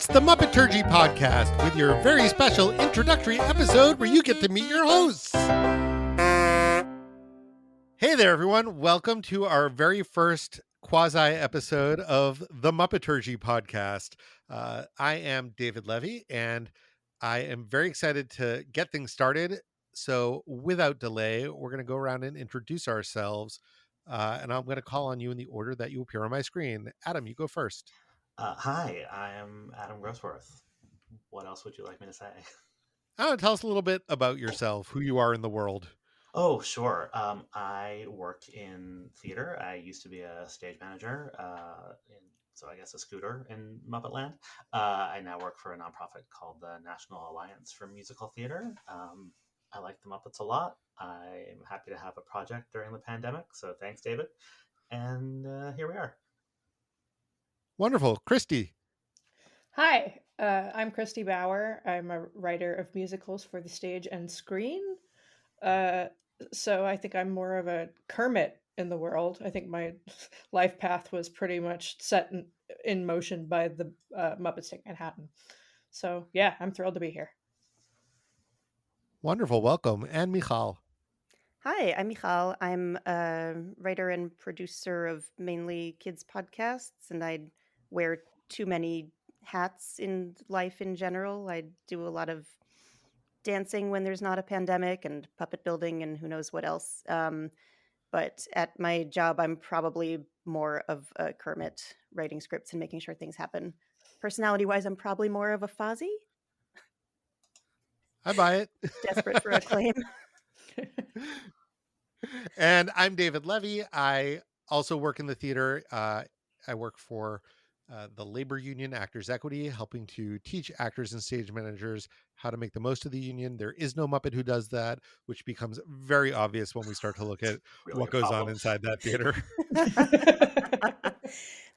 It's the Muppeturgy Podcast with your very special introductory episode where you get to meet your hosts. Hey there, everyone. Welcome to our very first quasi-episode of the Muppeturgy Podcast. I am David Levy, and I am very excited to get things started. So without delay, we're going to go around and introduce ourselves, and I'm going to call on you in the order that you appear on my screen. Adam, you go first. Hi, I am Adam Grossworth. What else would you like me to say? Tell us a little bit about yourself, who you are in the world. Oh, sure. I work in theater. I used to be a stage manager, so I guess a scooter in Muppetland. I now work for a nonprofit called the National Alliance for Musical Theater. I like the Muppets a lot. I'm happy to have a project during the pandemic, so thanks, David. And here we are. Wonderful. Christy. Hi, I'm Christy Bauer. I'm a writer of musicals for the stage and screen. So I think I'm more of a Kermit in the world. I think my life path was pretty much set in motion by the Muppets Take Manhattan. So yeah, I'm thrilled to be here. Wonderful. Welcome. And Michal. Hi, I'm Michal. I'm a writer and producer of mainly kids podcasts, and I wear too many hats in life in general. I do a lot of dancing when there's not a pandemic and puppet building and who knows what else. But at my job, I'm probably more of a Kermit, writing scripts and making sure things happen. Personality-wise, I'm probably more of a Fozzie. I buy it. Desperate for acclaim. And I'm David Levy. I also work in the theater. I work for the labor union Actors Equity, helping to teach actors and stage managers how to make the most of the union. There is no Muppet who does that, which becomes very obvious when we start to look at Really what goes on inside that theater.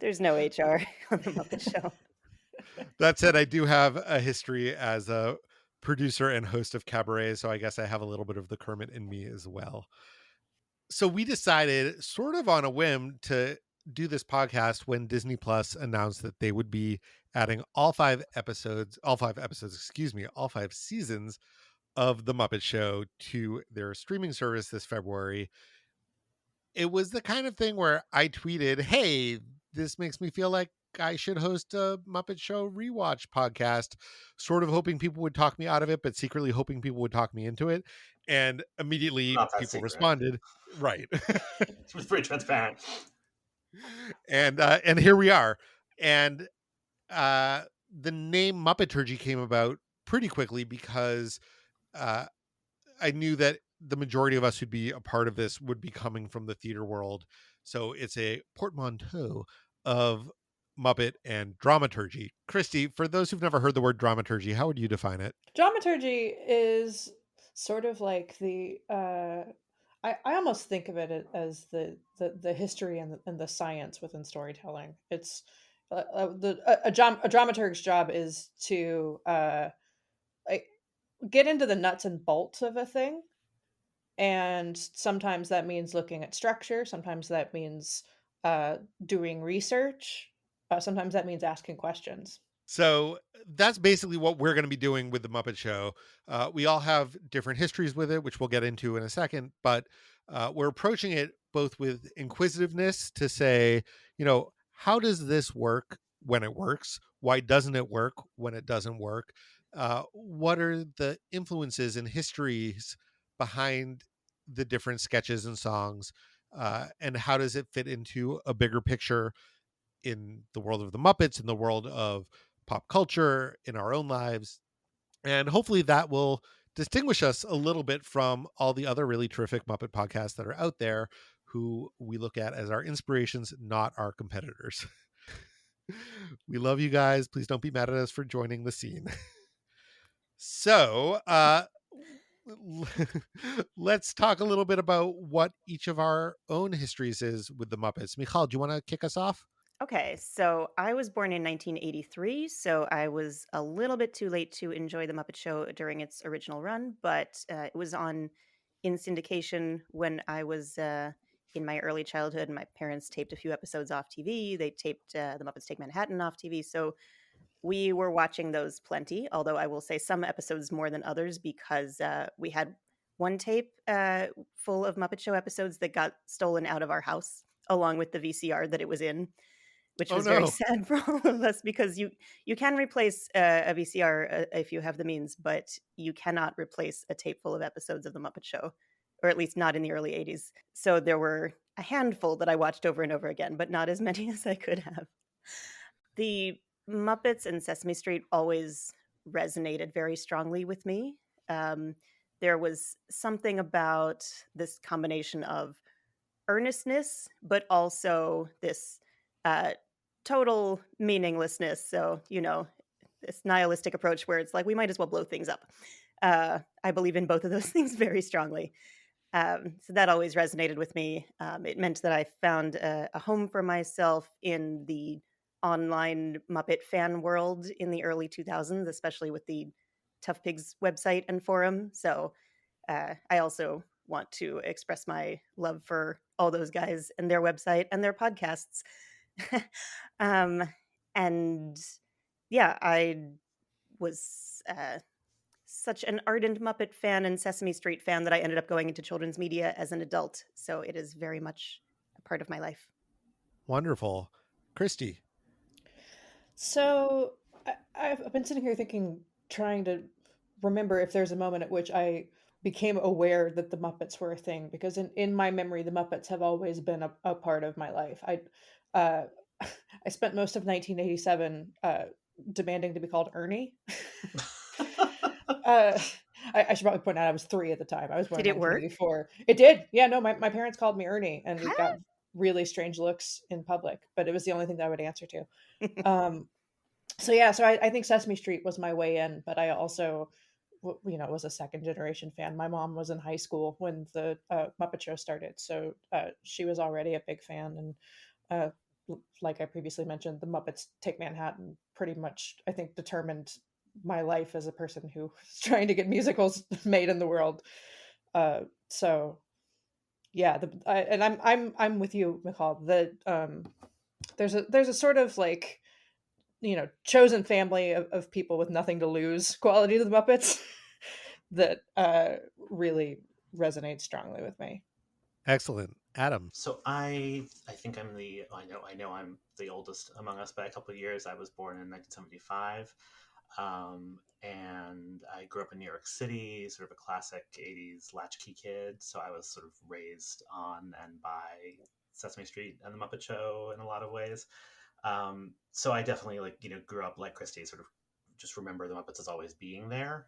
There's no HR on the Muppet Show. That said, I do have a history as a producer and host of Cabaret, so I guess I have a little bit of the Kermit in me as well. So we decided, sort of on a whim, to do this podcast when Disney Plus announced that they would be adding all five seasons of The Muppet Show to their streaming service this February. It was the kind of thing where I tweeted, hey, this makes me feel like I should host a Muppet Show rewatch podcast, sort of hoping people would talk me out of it, but secretly hoping people would talk me into it. And immediately people responded, right. It was pretty transparent. And here we are. And the name Muppeturgy came about pretty quickly because I knew that the majority of us who'd be a part of this would be coming from the theater world. So it's a portmanteau of Muppet and dramaturgy. Christy, for those who've never heard the word dramaturgy, how would you define it? Dramaturgy is sort of like the I almost think of it as the history and the science within storytelling. It's a dramaturg's job is to get into the nuts and bolts of a thing, and sometimes that means looking at structure. Sometimes that means doing research. Sometimes that means asking questions. So that's basically what we're going to be doing with the Muppet Show. We all have different histories with it, which we'll get into in a second, but we're approaching it both with inquisitiveness to say, how does this work when it works? Why doesn't it work when it doesn't work? What are the influences and histories behind the different sketches and songs? And how does it fit into a bigger picture in the world of the Muppets, in the world of pop culture, in our own lives? And hopefully that will distinguish us a little bit from all the other really terrific Muppet podcasts that are out there who we look at as our inspirations, not our competitors. We love you guys. Please don't be mad at us for joining the scene. So let's talk a little bit about what each of our own histories is with the Muppets. Michal, do you want to kick us off? Okay, so I was born in 1983, so I was a little bit too late to enjoy The Muppet Show during its original run, but it was on in syndication when I was in my early childhood. My parents taped a few episodes off TV. They taped The Muppets Take Manhattan off TV, so we were watching those plenty, although I will say some episodes more than others because we had one tape full of Muppet Show episodes that got stolen out of our house along with the VCR that it was in, which Oh was very no. sad for all of us because you can replace a VCR if you have the means, but you cannot replace a tape full of episodes of The Muppet Show, or at least not in the early 80s. So there were a handful that I watched over and over again, but not as many as I could have. The Muppets and Sesame Street always resonated very strongly with me. There was something about this combination of earnestness, but also this uh, total meaninglessness. So, this nihilistic approach where it's like, we might as well blow things up. I believe in both of those things very strongly. So that always resonated with me. It meant that I found a home for myself in the online Muppet fan world in the early 2000s, especially with the Tough Pigs website and forum. So I also want to express my love for all those guys and their website and their podcasts. And yeah, I was such an ardent Muppet fan and Sesame Street fan that I ended up going into children's media as an adult. So it is very much a part of my life. Wonderful. Christy. So I've been sitting here thinking, trying to remember if there's a moment at which I became aware that the Muppets were a thing, because in my memory, the Muppets have always been a part of my life. Uh, I spent most of 1987 demanding to be called Ernie. uh, I should probably point out I was 3 at the time. I was born Did in it work? 1984. It did. Yeah, no, my parents called me Ernie, and we Huh? got really strange looks in public, but it was the only thing that I would answer to. So yeah, so I think Sesame Street was my way in, but I also, was a second generation fan. My mom was in high school when the Muppet Show started, so she was already a big fan. And like I previously mentioned, the Muppets Take Manhattan pretty much, I think, determined my life as a person who is trying to get musicals made in the world. So yeah, and I'm with you, Michal. There's a sort of like, chosen family of people with nothing to lose quality to the Muppets that really resonates strongly with me. Excellent. Adam. So I think I know I'm the oldest among us by a couple of years. I was born in 1975, and I grew up in New York City, sort of a classic 80s latchkey kid. So I was sort of raised on and by Sesame Street and the Muppet Show in a lot of ways. So I definitely grew up like Christy, sort of just remember the Muppets as always being there.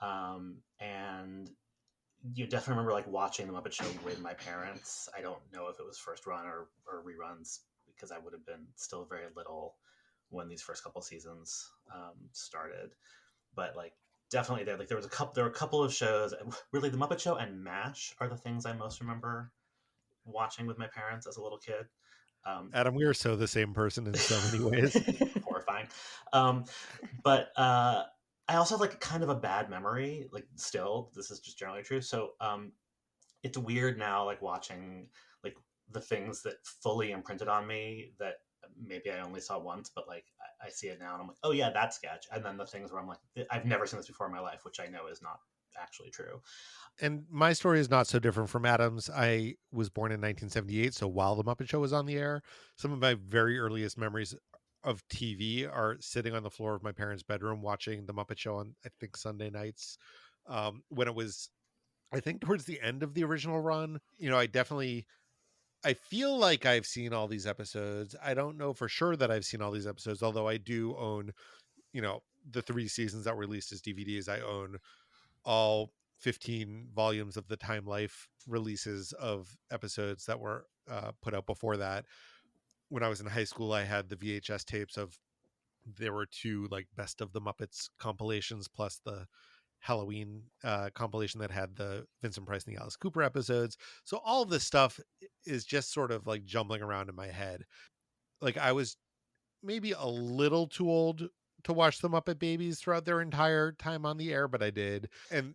And you definitely remember like watching the Muppet Show with my parents. I don't know if it was first run or reruns because I would have been still very little when these first couple seasons started. But like definitely there were a couple of shows. Really, the Muppet Show and MASH are the things I most remember watching with my parents as a little kid. Adam, we are so the same person in so many ways. Horrifying. But I also have like kind of a bad memory. Like still, this is just generally true. So it's weird now, like watching like the things that fully imprinted on me that maybe I only saw once, but like I see it now and I'm like, oh yeah, that sketch. And then the things where I'm like, I've never seen this before in my life, which I know is not actually true. And my story is not so different from Adam's. I was born in 1978, so while the Muppet Show was on the air, some of my very earliest memories of TV are sitting on the floor of my parents' bedroom watching the Muppet Show on, I think, Sunday nights, when it was, I think, towards the end of the original run. I feel like I've seen all these episodes. I don't know for sure that I've seen all these episodes, although I do own, the 3 seasons that were released as DVDs. I own all 15 volumes of the Time Life releases of episodes that were put out before that. When I was in high school, I had the VHS tapes of, there were 2 like best of the Muppets compilations plus the Halloween compilation that had the Vincent Price and the Alice Cooper episodes. So all of this stuff is just sort of like jumbling around in my head. Like I was maybe a little too old to watch the Muppet Babies throughout their entire time on the air, but I did. And,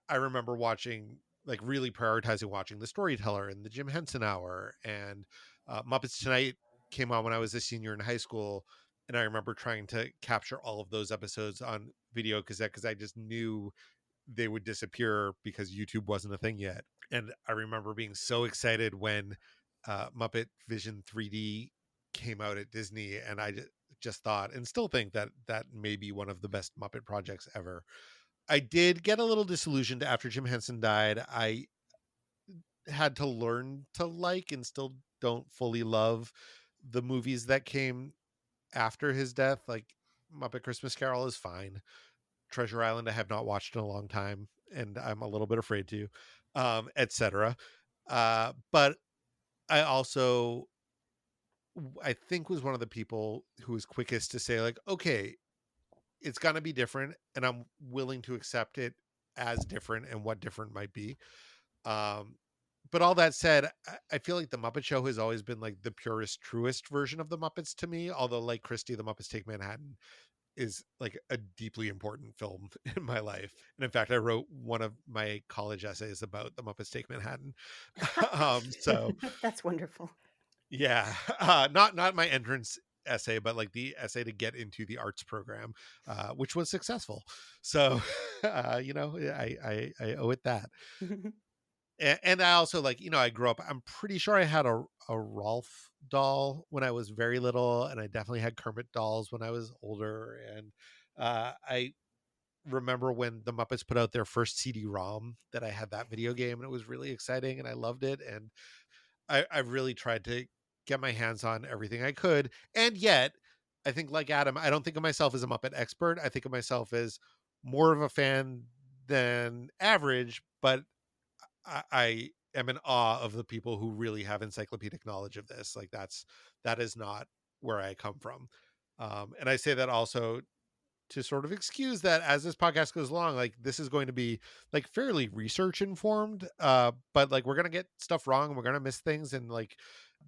I remember watching, like really prioritizing watching The Storyteller and the Jim Henson Hour, and Muppets Tonight came on when I was a senior in high school. And I remember trying to capture all of those episodes on video cassette because I just knew they would disappear because YouTube wasn't a thing yet. And I remember being so excited when Muppet Vision 3D came out at Disney, and I just thought and still think that that may be one of the best Muppet projects ever. I did get a little disillusioned after Jim Henson died. I had to learn to like and still don't fully love the movies that came after his death. Like Muppet Christmas Carol is fine. Treasure Island I have not watched in a long time, and I'm a little bit afraid to, etc. But I also, I think, was one of the people who was quickest to say, like, okay, it's gonna be different, and I'm willing to accept it as different and what different might be. Um, but all that said, I feel like the Muppet Show has always been like the purest, truest version of the Muppets to me. Although, like Christy, the Muppets Take Manhattan is like a deeply important film in my life. And in fact, I wrote one of my college essays about the Muppets Take Manhattan. So That's wonderful. yeah, not my entrance essay, but like the essay to get into the arts program, which was successful. So, I owe it that. And I also, like, I grew up, I'm pretty sure I had a Rolf doll when I was very little, and I definitely had Kermit dolls when I was older. And I remember when the Muppets put out their first CD-ROM that I had that video game, and it was really exciting and I loved it. And I really tried to get my hands on everything I could. And yet, I think, like Adam, I don't think of myself as a Muppet expert. I think of myself as more of a fan than average, but I am in awe of the people who really have encyclopedic knowledge of this. Like that is not where I come from. And I say that also to sort of excuse that as this podcast goes along, like this is going to be like fairly research informed, but like we're going to get stuff wrong and we're going to miss things, and like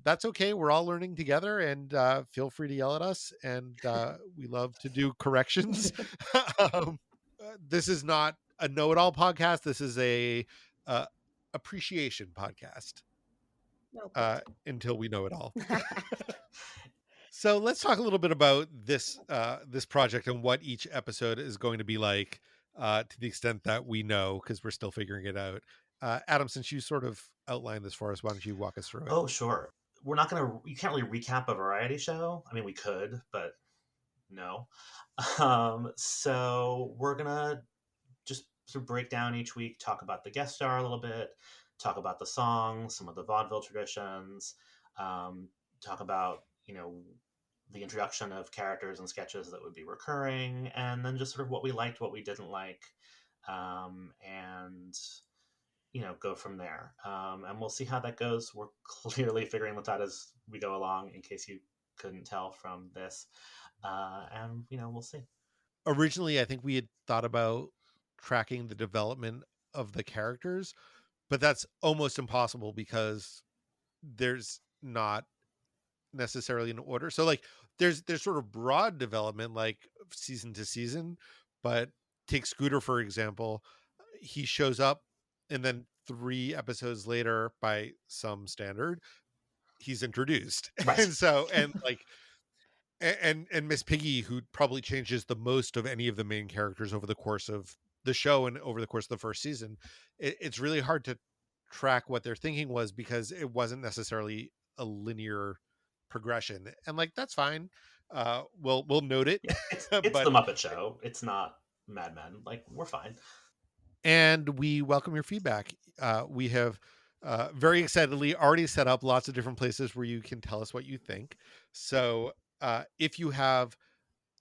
that's okay. We're all learning together, and feel free to yell at us, and we love to do corrections. This is not a know-it-all podcast. This is a appreciation podcast Well until we know it all. So let's talk a little bit about this project and what each episode is going to be like, to the extent that we know, because we're still figuring it out. Adam, since you sort of outlined this for us, why don't you walk us through it? Oh, sure. You can't really recap a variety show. I mean, we could, but no. So we're gonna just sort of break down each week, talk about the guest star a little bit, talk about the songs, some of the vaudeville traditions, talk about, the introduction of characters and sketches that would be recurring, and then just sort of what we liked, what we didn't like, and go from there. And we'll see how that goes. We're clearly figuring this out as we go along, in case you couldn't tell from this. And we'll see. Originally, I think we had thought about tracking the development of the characters, but that's almost impossible because there's not necessarily an order. So like there's sort of broad development, like season to season, but take Scooter for example. He shows up, and then 3 episodes later, by some standard, he's introduced. Right. and like and Miss Piggy, who probably changes the most of any of the main characters over the course of the show and over the course of the first season, it's really hard to track what their thinking was because it wasn't necessarily a linear progression. And like that's fine. We'll note it. Yeah, it's but the Muppet Show. It's not Mad Men. Like, we're fine. And we welcome your feedback. We have very excitedly already set up lots of different places where you can tell us what you think. So if you have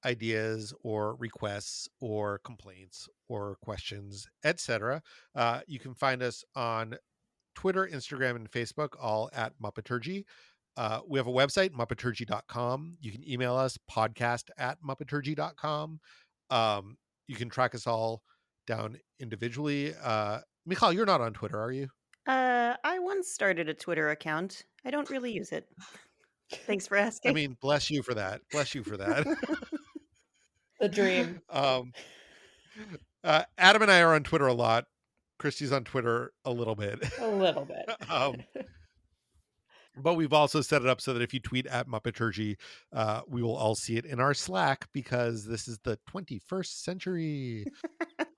ideas or requests or complaints or questions, etc., you can find us on Twitter, Instagram, and Facebook, all at Muppeturgy. We have a website, muppeturgy.com. You can email us, podcast@muppeturgy.com. You can track us all down individually. Michal, you're not on Twitter, are you? I once started a Twitter account. I don't really use it. Thanks for asking. I mean, bless you for that. Bless you for that. The dream. Adam and I are on Twitter a lot. Christy's on Twitter a little bit. A little bit. But we've also set it up so that if you tweet at Muppeturgy, we will all see it in our Slack because this is the 21st century.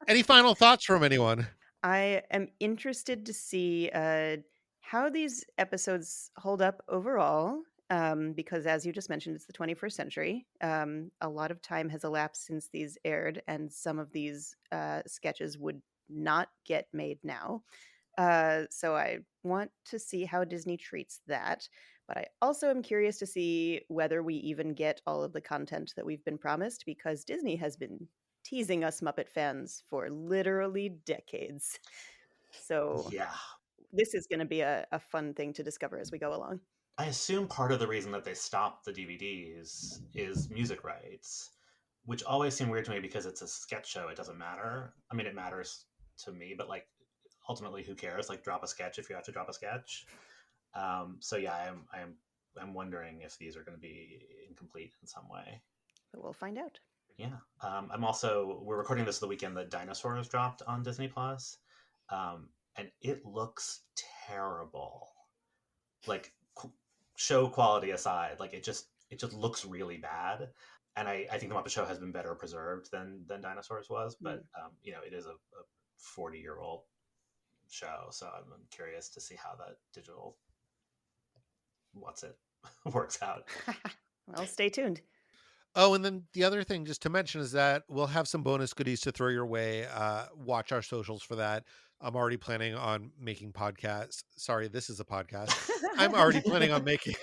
Any final thoughts from anyone? I am interested to see how these episodes hold up overall, because as you just mentioned, it's the 21st century. A lot of time has elapsed since these aired, and some of these sketches would not get made now. So I want to see how Disney treats that. But I also am curious to see whether we even get all of the content that we've been promised, because Disney has been teasing us Muppet fans for literally decades. So Yeah. this is going to be a fun thing to discover as we go along. I assume part of the reason that they stopped the DVDs is music rights, which always seemed weird to me because it's a sketch show. It doesn't matter. I mean, it matters to me, but like ultimately, who cares? Like, drop a sketch if you have to drop a sketch. So yeah, I'm wondering if these are going to be incomplete in some way. But we'll find out. Yeah. We're recording this the weekend that Dinosaurs dropped on Disney Plus. And it looks terrible. Like, show quality aside, like it just looks really bad. And I think the Muppet Show has been better preserved than Dinosaurs was, but it is a 40-year-old show, so I'm curious to see how that digital works out. Well, stay tuned. Oh, and then the other thing just to mention is that we'll have some bonus goodies to throw your way. Watch our socials for that. I'm already planning on making podcasts. Sorry, this is a podcast. I'm already planning on making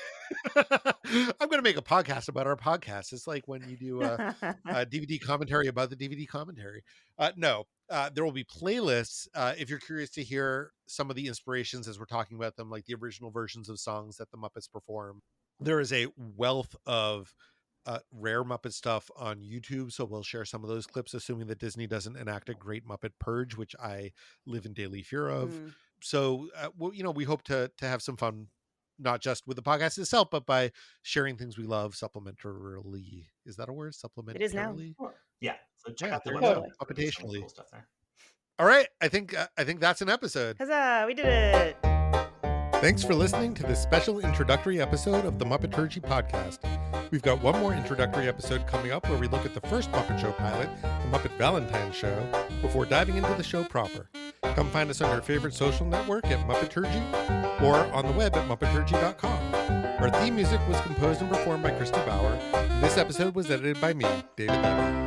I'm going to make a podcast about our podcast. It's like when you do a DVD commentary about the DVD commentary. There will be playlists. If you're curious to hear some of the inspirations as we're talking about them, like the original versions of songs that the Muppets perform, there is a wealth of rare Muppet stuff on YouTube. So we'll share some of those clips, assuming that Disney doesn't enact a great Muppet purge, which I live in daily fear of. So, we hope to have some fun, not just with the podcast itself, but by sharing things we love supplementarily. Is that a word? Supplementarily? It is now. Yeah. So check out the totally. Computationally. Cool stuff there. All right. I think that's an episode. Huzzah, we did it. Thanks for listening to this special introductory episode of the Muppeturgy podcast. We've got one more introductory episode coming up where we look at the first Muppet Show pilot, the Muppet Valentine Show, before diving into the show proper. Come find us on your favorite social network at Muppeturgy or on the web at Muppeturgy.com. Our theme music was composed and performed by Christy Bauer, and this episode was edited by me, David Levy.